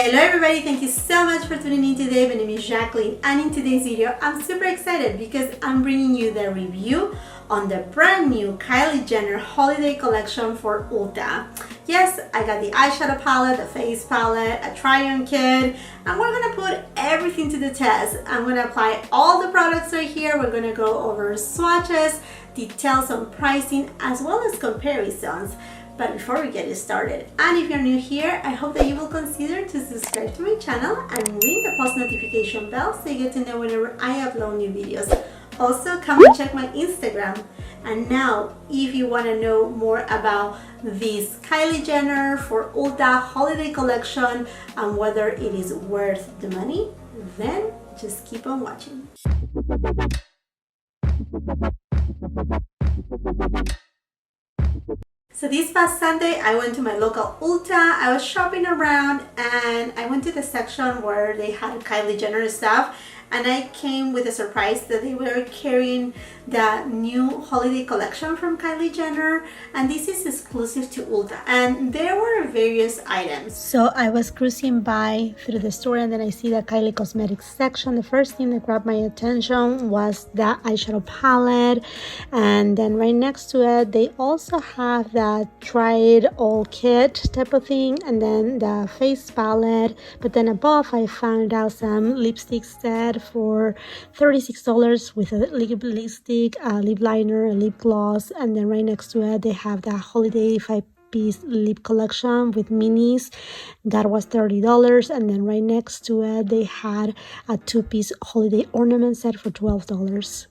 Hello everybody, thank you so much for tuning in today. My name is Jacqueline and in today's video I'm super excited because I'm bringing you the review on the brand new Kylie Jenner holiday collection for Ulta. Yes, I got the eyeshadow palette, the face palette, a try-on kit, and we're gonna put everything to the test. I'm gonna apply all the products right here. We're gonna go over swatches, details on pricing, as well as comparisons. But before we get started, and if you're new here, I hope that you will consider to subscribe to my channel and ring the post notification bell so you get to know whenever I upload new videos. Also, come and check my Instagram. And now, if you want to know more about this Kylie Jenner for Ulta holiday collection and whether it is worth the money, then just keep on watching. So this past Sunday, I went to my local Ulta. I was shopping around and I went to the section where they had Kylie Jenner stuff, and I came with a surprise that they were carrying the new holiday collection from Kylie Jenner, and this is exclusive to Ulta, and there were various items. So I was cruising by through the store and then I see the KYLIE Cosmetics section. The first thing that grabbed my attention was the eyeshadow palette, and then right next to it they also have that try it all kit type of thing, and then the face palette. But then above I found out some lipstick set for $36 with a lipstick, a lip liner, a lip gloss, and then right next to it they have the holiday 5-piece lip collection with minis that was $30, and then right next to it they had a 2-piece holiday ornament set for $12.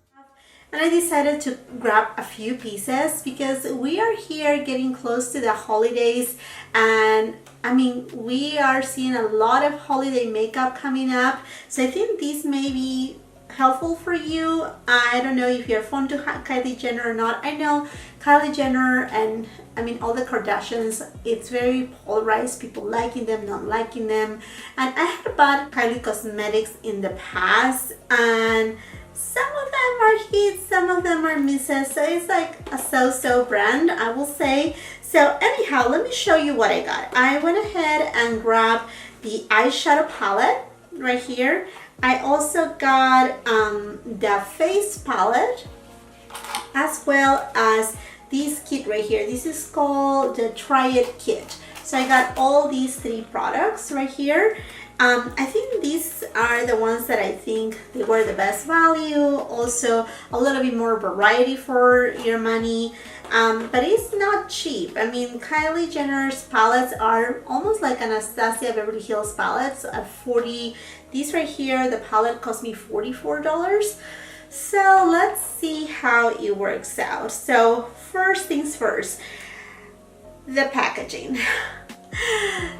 And I decided to grab a few pieces because we are here getting close to the holidays, and I mean, we are seeing a lot of holiday makeup coming up. So I think these may be helpful for you. I don't know if you're fond to Kylie Jenner or not. I know Kylie Jenner and I mean all the Kardashians, it's very polarized, people liking them, not liking them. And I had bought Kylie Cosmetics in the past, and some of them are hits, some of them are misses, so it's like a so-so brand, I will say. So anyhow, let me show you what I got. I went ahead and grabbed the eyeshadow palette right here. I also got the face palette, as well as this kit right here. This is called the Try It Kit. So I got all these 3 products right here. I think these are the ones that I think they were the best value. Also a little bit more variety for your money, but it's not cheap. I mean, Kylie Jenner's palettes are almost like Anastasia Beverly Hills palettes at 40. These right here, the palette cost me $44. So let's see how it works out. So first things first, the packaging.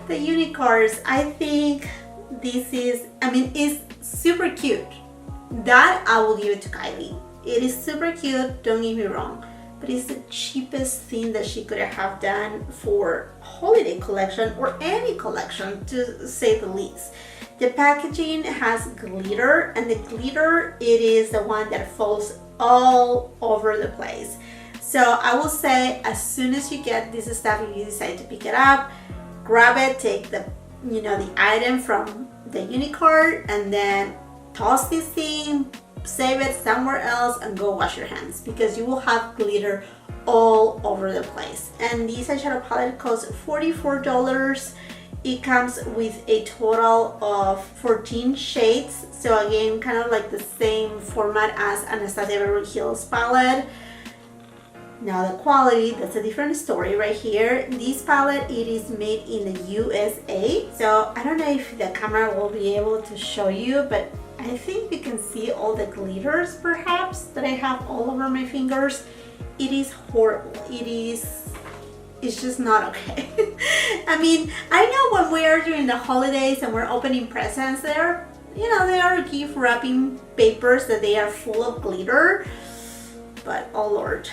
The unicorns, I think this is, I mean, it's super cute. That I will give it to Kylie. It is super cute, don't get me wrong, but it's the cheapest thing that she could have done for holiday collection or any collection, to say the least. The packaging has glitter, and the glitter, it is the one that falls all over the place. So I will say, as soon as you get this stuff, if you decide to pick it up, grab it, take the, you know, the item from the unicard, and then toss this thing, save it somewhere else, and go wash your hands, because you will have glitter all over the place. And this eyeshadow palette costs $44. It comes with a total of 14 shades, so again, kind of like the same format as Anastasia Beverly Hills palette. Now the quality, that's a different story right here. This palette, it is made in the USA. So I don't know if the camera will be able to show you, but I think you can see all the glitters perhaps that I have all over my fingers. It is horrible. It's just not okay. I mean, I know when we are during the holidays and we're opening presents, there are gift wrapping papers that they are full of glitter. But oh Lord,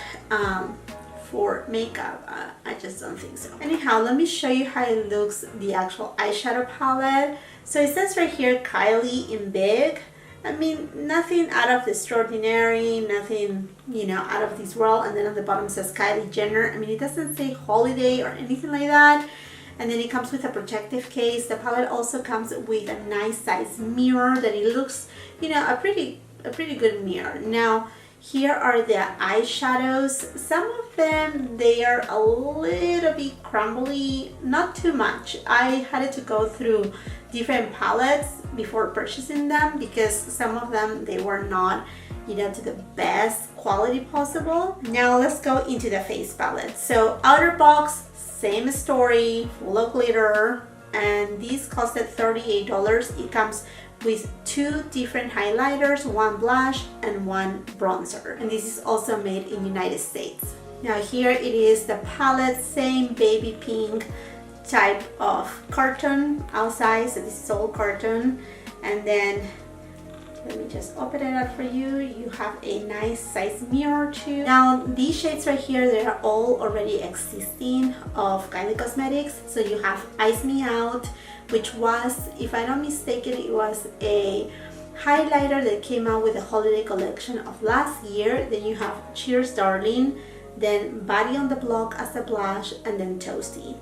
for makeup, I just don't think so. Anyhow, let me show you how it looks, the actual eyeshadow palette. So it says right here, Kylie in big. I mean, nothing out of the extraordinary, nothing, you know, out of this world. And then on the bottom says Kylie Jenner. I mean, it doesn't say holiday or anything like that. and then it comes with a protective case. The palette also comes with a nice size mirror that it looks, you know, a pretty good mirror. Now here are the eyeshadows. Some of them, they are a little bit crumbly, not too much. I had to go through different palettes before purchasing them because some of them, they were not, you know, to the best quality possible. Now let's go into the face palette. So outer box, same story, full of glitter, and these costed $38. It comes with 2 different highlighters, 1 blush and 1 bronzer, and this is also made in United States. Now here it is, the palette, same baby pink type of carton outside, so this is all carton. And then let me just open it up for you. You have a nice size mirror too. Now these shades right here, they are all already existing of KYLIE Cosmetics. So you have Ice Me Out, which was, if I'm not mistaken, it was a highlighter that came out with the holiday collection of last year. Then you have Cheers Darling, then Body on the Block as a blush, and then Toasty.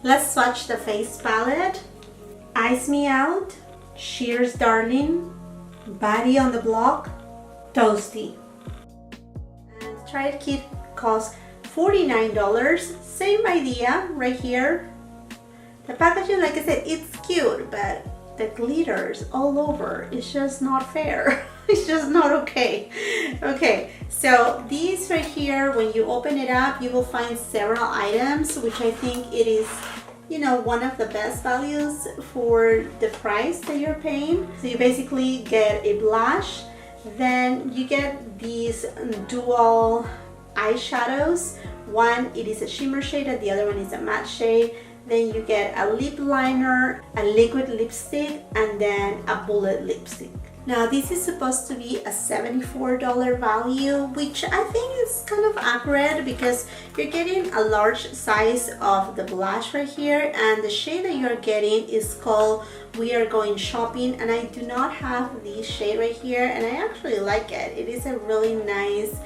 Let's swatch the face palette. Ice Me Out, Cheers Darling, Body on the Block, Toasty. And Try It Kit costs $49. Same idea right here. The packaging, like I said, it's cute, but the glitters all over. It's just not fair. It's just not okay. Okay, so these right here, when you open it up, you will find several items, which I think it is, you know, one of the best values for the price that you're paying. So you basically get a blush, then you get these dual eyeshadows. One, it is a shimmer shade, and the other one is a matte shade. Then you get a lip liner, a liquid lipstick, and then a bullet lipstick. Now this is supposed to be a $74 value, which I think is kind of accurate because you're getting a large size of the blush right here, and the shade that you're getting is called We Are Going Shopping, and I do not have this shade right here, and I actually like it. It is a really nice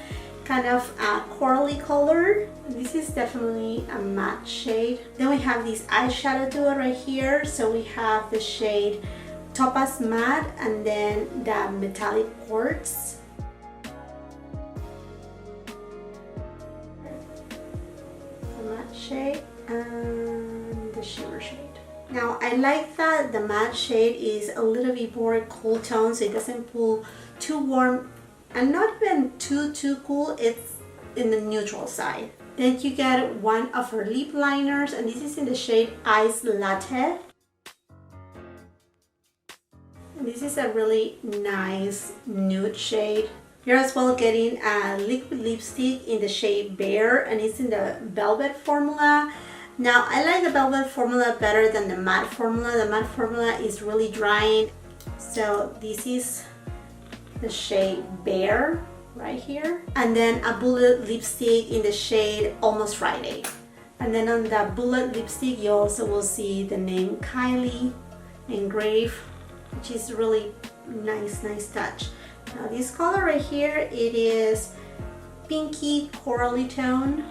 kind of corally color. This is definitely a matte shade. Then we have this eyeshadow duo right here. So we have the shade Topaz Matte and then the Metallic Quartz. The matte shade and the shimmer shade. Now I like that the matte shade is a little bit more cool tone, so it doesn't pull too warm and not even too cool. It's in the neutral side. Then you get one of her lip liners, and this is in the shade Ice Latte. And this is a really nice nude shade. You're as well getting a liquid lipstick in the shade Bear, and it's in the Velvet formula. Now I like the Velvet formula better than the matte formula. The matte formula is really drying. So this is the shade Bear right here, and then a bullet lipstick in the shade Almost Friday. And then on the bullet lipstick you also will see the name KYLIE engraved, which is really nice touch. Now this color right here, it is pinky corally tone.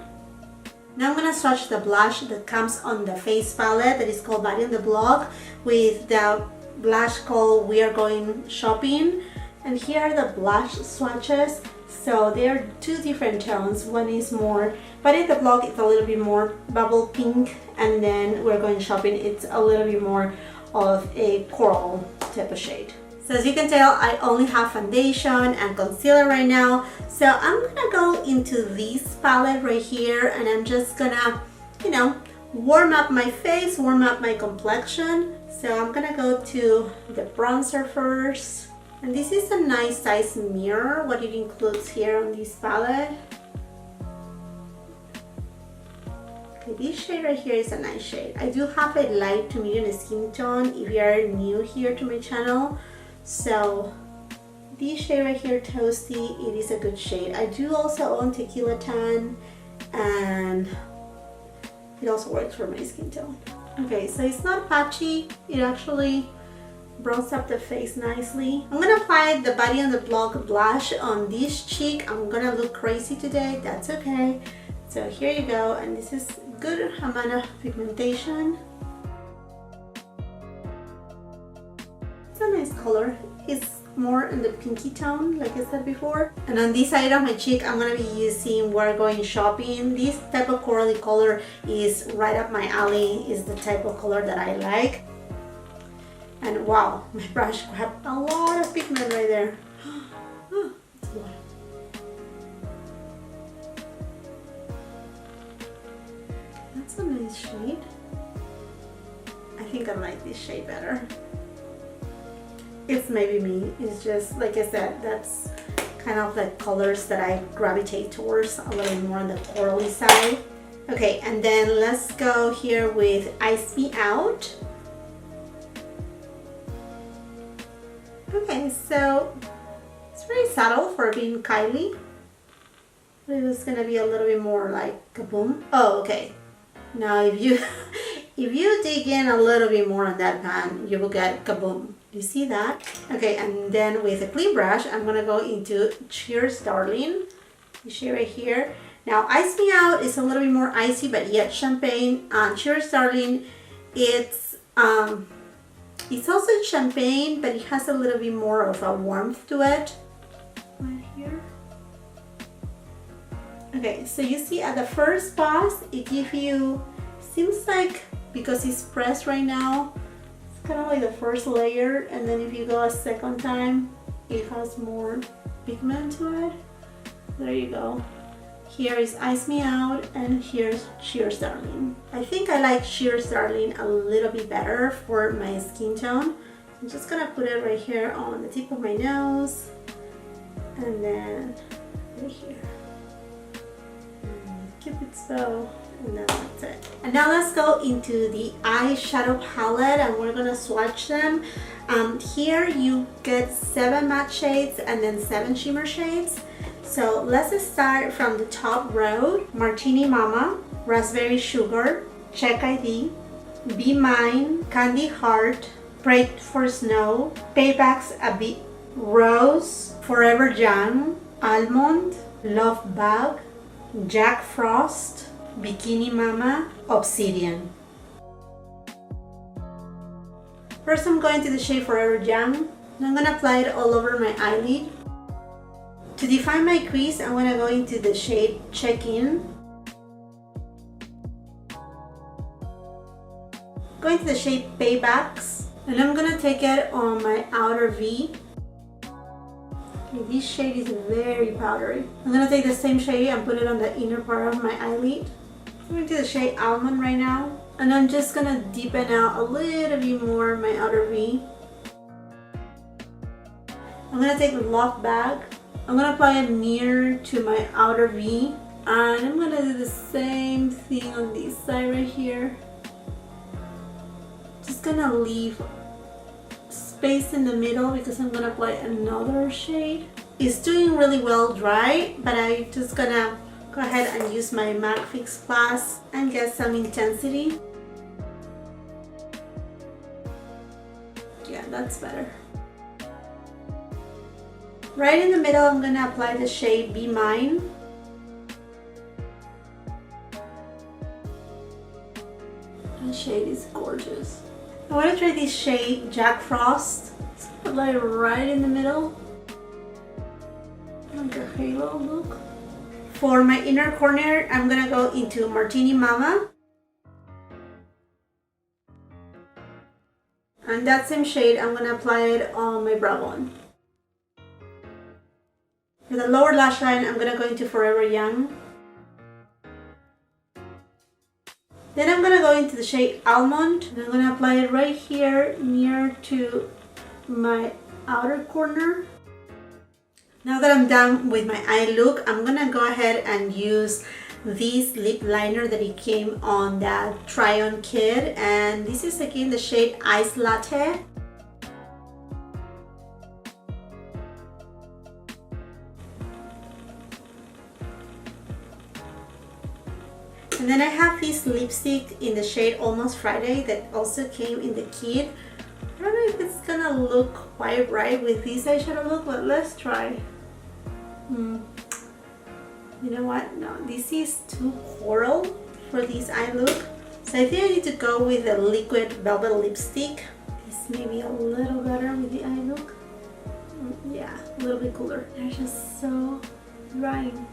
Now I'm gonna swatch the blush that comes on the face palette that is called Body on the Block with the blush called We Are Going Shopping. And here are the blush swatches. So they're 2 different tones. One is more, Body on the Block, it's a little bit more bubble pink, and then We're Going Shopping, it's a little bit more of a coral type of shade. So as you can tell, I only have foundation and concealer right now. So I'm gonna go into this palette right here, and I'm just gonna, you know, warm up my face, warm up my complexion. So I'm gonna go to the bronzer first. And this is a nice size mirror, what it includes here on this palette. Okay, this shade right here is a nice shade. I do have a light to medium skin tone if you are new here to my channel. So this shade right here, Toasty, it is a good shade. I do also own Tequila Tan, and it also works for my skin tone. Okay, so it's not patchy. It actually bronze up the face nicely. I'm gonna apply the Body on the Block blush on this cheek. I'm gonna look crazy today, that's okay. So here you go, and this is good amount of pigmentation. It's a nice color. It's more in the pinky tone, like I said before. And on this side of my cheek, I'm gonna be using We're Going Shopping. This type of corally color is right up my alley. Is the type of color that I like. And wow, my brush grabbed a lot of pigment right there. Oh, that's a lot. That's a nice shade. I think I like this shade better. It's maybe me. It's just, like I said, that's kind of the colors that I gravitate towards, a little more on the corally side. Okay, and then let's go here with Ice Me Out. Okay, so it's very subtle for being Kylie. It was gonna be a little bit more like kaboom. Oh, okay. Now if you if you dig in a little bit more on that pan, you will get kaboom. You see that? Okay, and then with a clean brush, I'm gonna go into Cheers Darling. You see right here. Now, Ice Me Out is a little bit more icy, but yet champagne. Cheers Darling, it's also champagne, but it has a little bit more of a warmth to it. Right here. Okay, so you see at the first pass, it gives you, seems like, because it's pressed right now, kind of like the first layer, and then if you go a second time, it has more pigment to it. There you go. Here is Ice Me Out, and here's Cheers Darling. I think I like Cheers Darling a little bit better for my skin tone. I'm just gonna put it right here on the tip of my nose, and then right here. Cupid's bow. And then that's it. And now let's go into the eyeshadow palette, and we're gonna swatch them. Here you get 7 matte shades and then 7 shimmer shades. So let's start from the top row. Martini Mama, Raspberry Sugar, Check ID, Be Mine, Candy Heart, Pray for Snow, Payback's a Bit, Rose, Forever Young, Almond, Love Bug, Jack Frost, Bikini Mama, Obsidian. First I'm going to the shade Forever Young, and I'm going to apply it all over my eyelid. To define my crease, I'm going to go into the shade Check In. Going to the shade Paybacks, and I'm going to take it on my outer V. Okay, this shade is very powdery. I'm going to take the same shade and put it on the inner part of my eyelid. I'm going to the shade Almond right now, and I'm just going to deepen out a little bit more my outer V. I'm going to take the Love Bag. I'm going to apply it near to my outer V, and I'm going to do the same thing on this side right here. Just going to leave space in the middle because I'm going to apply another shade. It's doing really well dry, but I'm just going to go ahead and use my MAC Fix Plus and get some intensity. Yeah, that's better. Right in the middle, I'm going to apply the shade Be Mine. The shade is gorgeous. I want to try this shade Jack Frost. It's like right in the middle. Like a halo look. For my inner corner, I'm gonna go into Martini Mama. And that same shade, I'm gonna apply it on my brow bone. For the lower lash line, I'm gonna go into Forever Young. Then I'm gonna go into the shade Almond, and I'm gonna apply it right here near to my outer corner. Now that I'm done with my eye look, I'm gonna go ahead and use this lip liner that it came on that try-on kit, and this is again the shade Ice Latte. And then I have this lipstick in the shade Almost Friday that also came in the kit. I don't know if it's gonna look quite right with this eyeshadow look, but let's try. You know what? No, this is too coral for this eye look. So I think I need to go with the liquid velvet lipstick. This may be a little better with the eye look. Yeah, a little bit cooler. They're just so drying.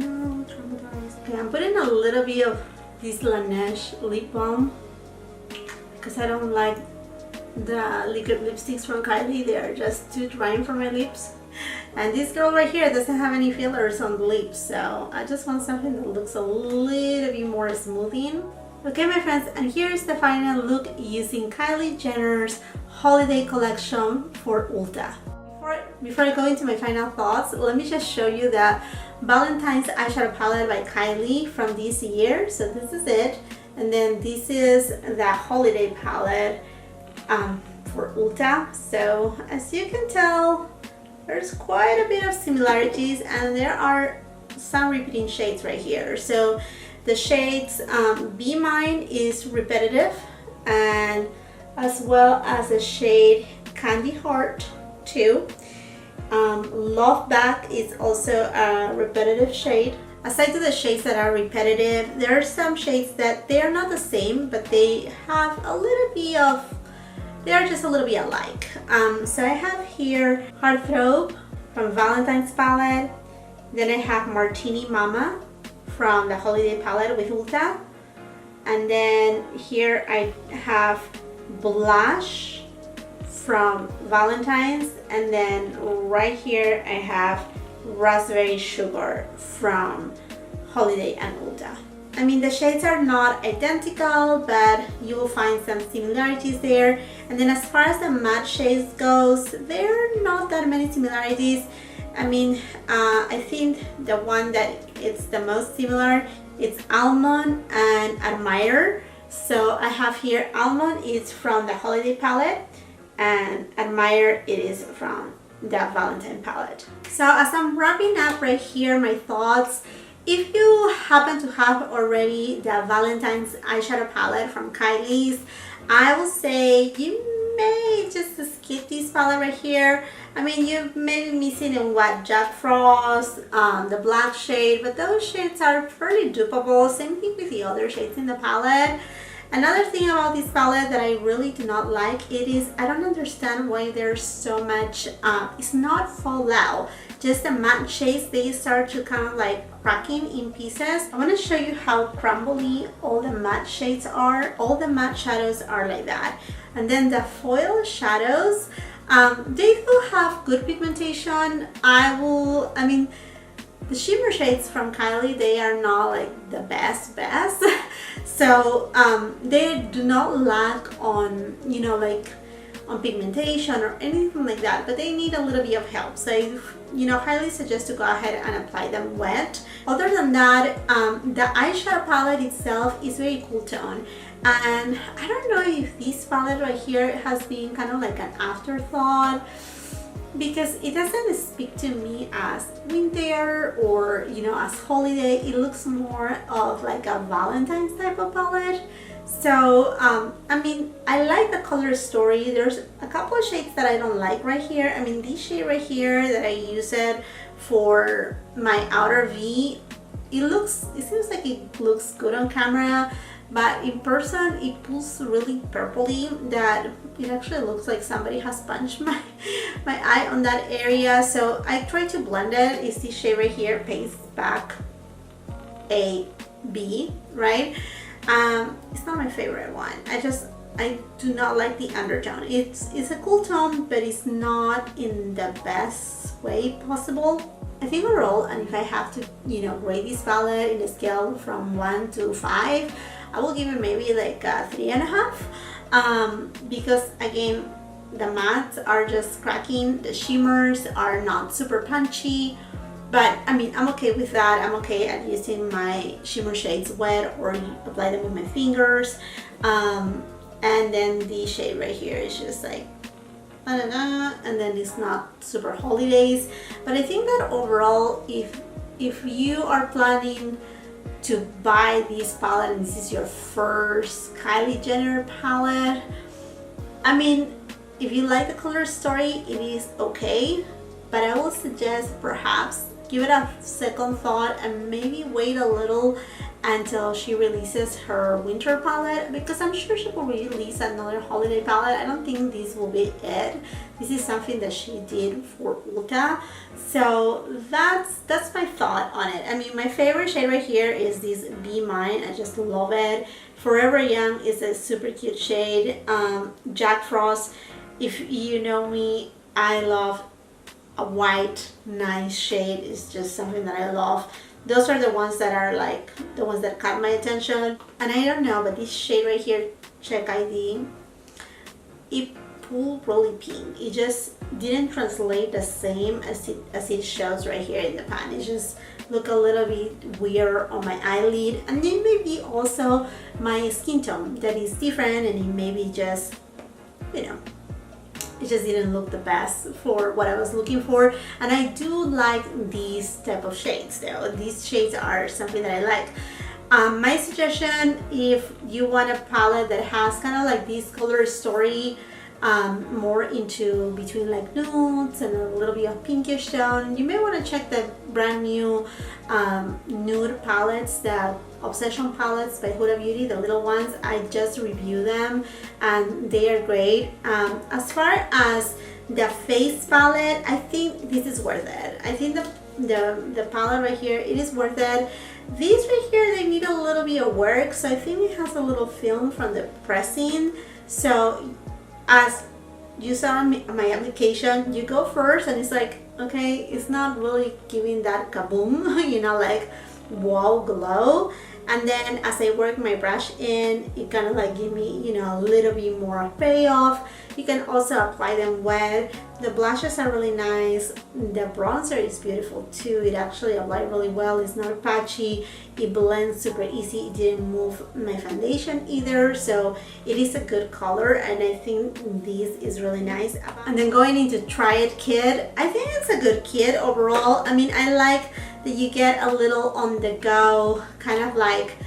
No, traumatized. Okay, I'm putting a little bit of this Laneige lip balm because I don't like the liquid lipsticks from Kylie. They are just too drying for my lips. And this girl right here doesn't have any fillers on the lips, so I just want something that looks a little bit more smoothing. Okay, my friends, and here's the final look using Kylie Jenner's holiday collection for Ulta. Before I go into my final thoughts, let me just show you the Valentine's eyeshadow palette by Kylie from this year. So this is it, and then this is the holiday palette for Ulta. So as you can tell, there's quite a bit of similarities, and there are some repeating shades right here. So the shades Be Mine is repetitive, and as well as the shade Candy Heart 2. Love Back is also a repetitive shade. Aside to the shades that are repetitive, there are some shades that they are not the same, but they have a little bit of, they are just a little bit alike. So I have here Heartthrob from Valentine's palette. Then I have Martini Mama from the holiday palette with Ulta. And then here I have Blush from Valentine's, and then right here I have Raspberry Sugar from Holiday and Ulta. I mean, the shades are not identical, but you will find some similarities there. And then as far as the matte shades goes, there are not that many similarities. I mean, I think the one that it's the most similar, it's Almond and Admire. So I have here Almond is from the holiday palette, and Admire it is from the Valentine palette. So as I'm wrapping up right here my thoughts, if you happen to have already the Valentine's eyeshadow palette from Kylie's, I will say you may just skip this palette right here. I mean, you may be missing in what Jack Frost, the black shade, but those shades are fairly dupeable. Same thing with the other shades in the palette. Another thing about this palette that I really do not like, it is, I don't understand why there's so much, it's not fallout, just the matte shades, they start to kind of like cracking in pieces. I want to show you how crumbly all the matte shades are. All the matte shadows are like that. And then the foil shadows, they do have good pigmentation. I mean, the shimmer shades from Kylie, they are not like the best. So they do not lack on, you know, like on pigmentation or anything like that, but they need a little bit of help. So you know, highly suggest to go ahead and apply them wet. Other than that, the eyeshadow palette itself is very cool tone. And I don't know if this palette right here has been kind of like an afterthought, because it doesn't speak to me as winter or, you know, as holiday. It looks more of like a Valentine's type of palette. So I mean, I like the color story. There's a couple of shades that I don't like right here. I mean, this shade right here that I use it for my outer V, it seems like it looks good on camera, but in person it pulls really purpley that it actually looks like somebody has punched my eye on that area. So I try to blend it. It's this shade right here, Pace Back AB, right? It's not my favorite one. I do not like the undertone. It's a cool tone, but it's not in the best way possible. I think overall, and if I have to, you know, rate this palette in a scale from 1 to 5, I will give it maybe like a 3.5, because again, the mattes are just cracking, the shimmers are not super punchy, but I mean, I'm okay with that. I'm okay at using my shimmer shades wet or apply them with my fingers. And then the shade right here is just like, and then it's not super holidays. But I think that overall, if you are planning to buy this palette and this is your first Kylie Jenner palette, I mean, if you like the color story, it is okay, but I will suggest perhaps give it a second thought and maybe wait a little until she releases her winter palette, because I'm sure she will release another holiday palette. I don't think this will be it. This is something that she did for Ulta. So that's my thought on it. I mean, my favorite shade right here is this Be Mine. I just love it. Forever Young is a super cute shade. Jack Frost, if you know me, I love a white nice shade. It's just something that I love. Those are the ones that are like the ones that caught my attention. And I don't know, but this shade right here, Check ID, it pulled really pink. It just didn't translate the same as it shows right here in the pan. It just look a little bit weird on my eyelid, and then maybe also my skin tone that is different, and it maybe just, you know, it just didn't look the best for what I was looking for. And I do like these type of shades though. These shades are something that I like. My suggestion, if you want a palette that has kind of like this color story, more into between like nudes and a little bit of pinkish tone, you may want to check the brand new nude palettes, the Obsession palettes by Huda Beauty, the little ones. I just reviewed them and they are great. As far as the face palette, I think this is worth it. I think the palette right here, it is worth it. These right here, they need a little bit of work, so I think it has a little film from the pressing. So as you saw on my application, you go first and it's like, okay, it's not really giving that kaboom, you know, like wow glow. And then as I work my brush in, it kind of like give me, you know, a little bit more payoff. You can also apply them wet. The blushes are really nice. The bronzer is beautiful too. It actually applied really well. It's not patchy. It blends super easy. It didn't move my foundation either. So it is a good color, and I think this is really nice. And then going into Try It kit, I think it's a good kit overall. I mean, I like that you get a little on the go, kind of like,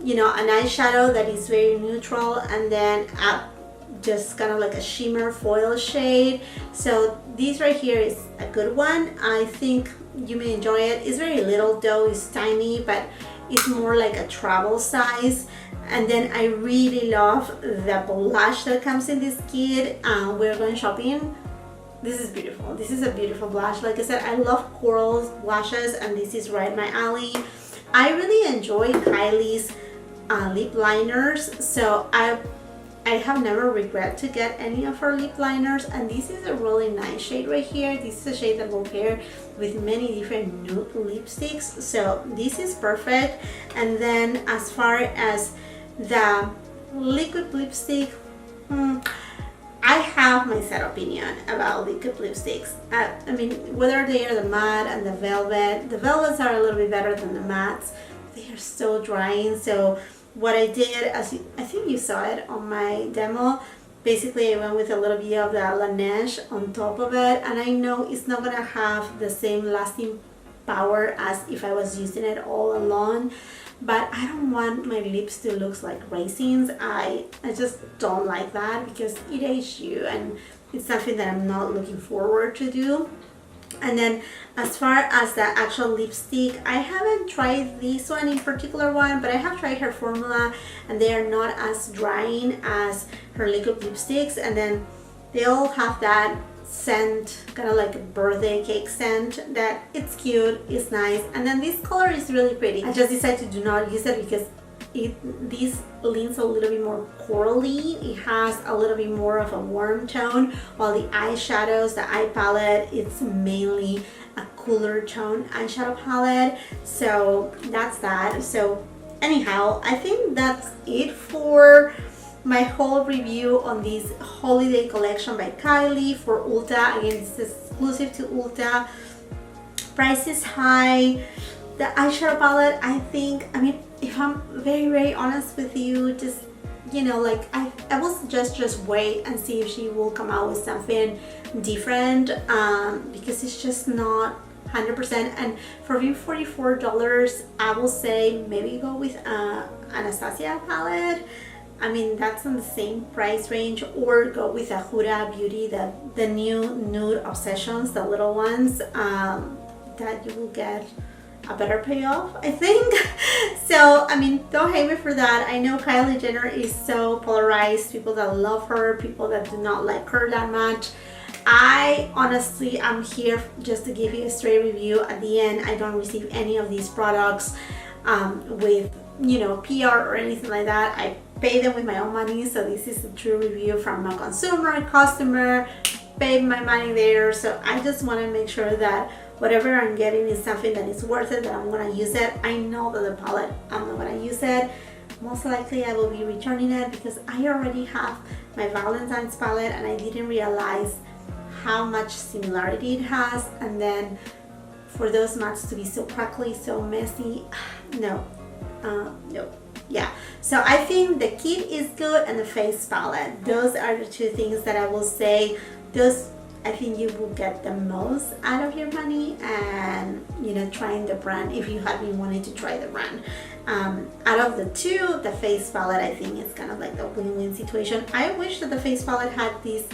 you know, an eyeshadow that is very neutral, and then just kind of like a shimmer foil shade. So this right here is a good one. I think you may enjoy it. It's very little though, it's tiny, but it's more like a travel size. And then I really love the blush that comes in this kit. We're going shopping. This is beautiful. This is a beautiful blush. Like I said, I love coral blushes, and this is right my alley. I really enjoy Kylie's lip liners, so I have never regret to get any of her lip liners, and this is a really nice shade right here. This is a shade that will pair with many different nude lipsticks, so this is perfect. And then as far as the liquid lipstick, I have my set opinion about liquid lipsticks. I mean, whether they are the matte and the velvet. The velvets are a little bit better than the mattes. They are so drying. So what I did, I think you saw it on my demo, basically I went with a little bit of the Laneige on top of it, and I know it's not gonna have the same lasting power as if I was using it all alone, but I don't want my lips to look like raisins. I just don't like that because it ages you, and it's something that I'm not looking forward to do. And then as far as the actual lipstick, I haven't tried this one in particular one, but I have tried her formula, and they are not as drying as her liquid lipsticks. And then they all have that scent, kind of like a birthday cake scent, that it's cute, it's nice. And then this color is really pretty. I just decided to do not use it because this leans a little bit more corally. It has a little bit more of a warm tone, while the eyeshadows, the eye palette, it's mainly a cooler tone eyeshadow palette. So that's that. So anyhow, I think that's it for my whole review on this holiday collection by Kylie for Ulta. Again, this is exclusive to Ulta. Price is high. The eyeshadow palette, I think, I mean, if I'm very honest with you, just, you know, like I will suggest just wait and see if she will come out with something different, because it's just not 100%. And for being $44, I will say maybe go with Anastasia palette. I mean, that's in the same price range, or go with a Huda Beauty, the new nude obsessions, the little ones. that you will get a better payoff, I think. So I mean, don't hate me for that. I know Kylie Jenner is so polarized, people that love her, people that do not like her that much. I honestly am here just to give you a straight review. At the end, I don't receive any of these products with, you know, PR or anything like that. I pay them with my own money, so this is a true review from a consumer, customer, paid my money there. So I just want to make sure that whatever I'm getting is something that is worth it, that I'm going to use it. I know that the palette, I'm not going to use it. Most likely I will be returning it because I already have my Valentine's palette and I didn't realize how much similarity it has, and then for those mats to be so crackly, so messy, no, yeah. So I think the kit is good and the face palette, those are the two things that I will say, those I think you will get the most out of your money, and you know, trying the brand if you have been wanting to try the brand. Out of the two, the face palette I think is kind of like the win-win situation. I wish that the face palette had this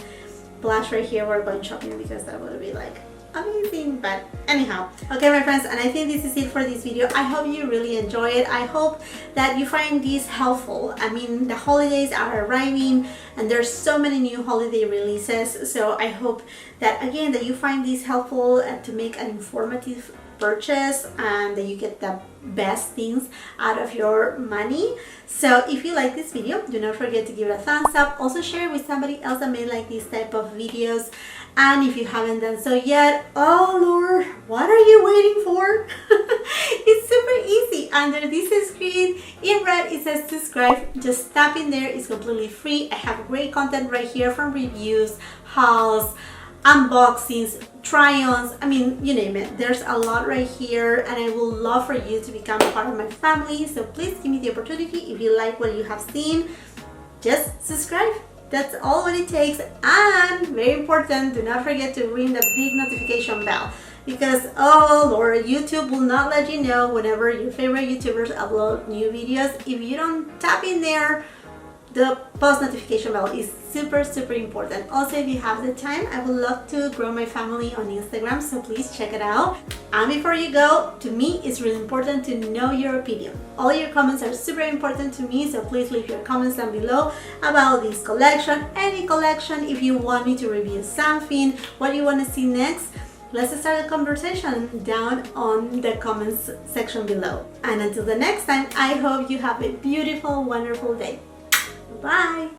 blush right here while going shopping, because that would be like amazing. But anyhow, okay my friends, and I think this is it for this video. I hope you really enjoy it. I hope that you find this helpful. I mean, the holidays are arriving and there's so many new holiday releases, so I hope that again that you find this helpful and to make an informative purchase, and that you get the best things out of your money. So if you like this video, do not forget to give it a thumbs up. Also share it with somebody else that may like this type of videos. And if you haven't done so yet, oh Lord, what are you waiting for? It's super easy. Under this screen in red it says subscribe. Just tap in there. It's completely free. I have great content right here, from reviews, hauls, unboxings, try-ons, I mean, you name it. There's a lot right here, and I would love for you to become a part of my family. So please give me the opportunity. If you like what you have seen, just subscribe. That's all what it takes. And very important, do not forget to ring the big notification bell, because oh Lord, YouTube will not let you know whenever your favorite YouTubers upload new videos. If you don't tap in there, the post notification bell is super important. Also, if you have the time, I would love to grow my family on Instagram, so please check it out. And before you go, to me it's really important to know your opinion. All your comments are super important to me, so please leave your comments down below about this collection, any collection. If you want me to review something, what you want to see next, let's start a conversation down on the comments section below. And until the next time, I hope you have a beautiful, wonderful day. Bye!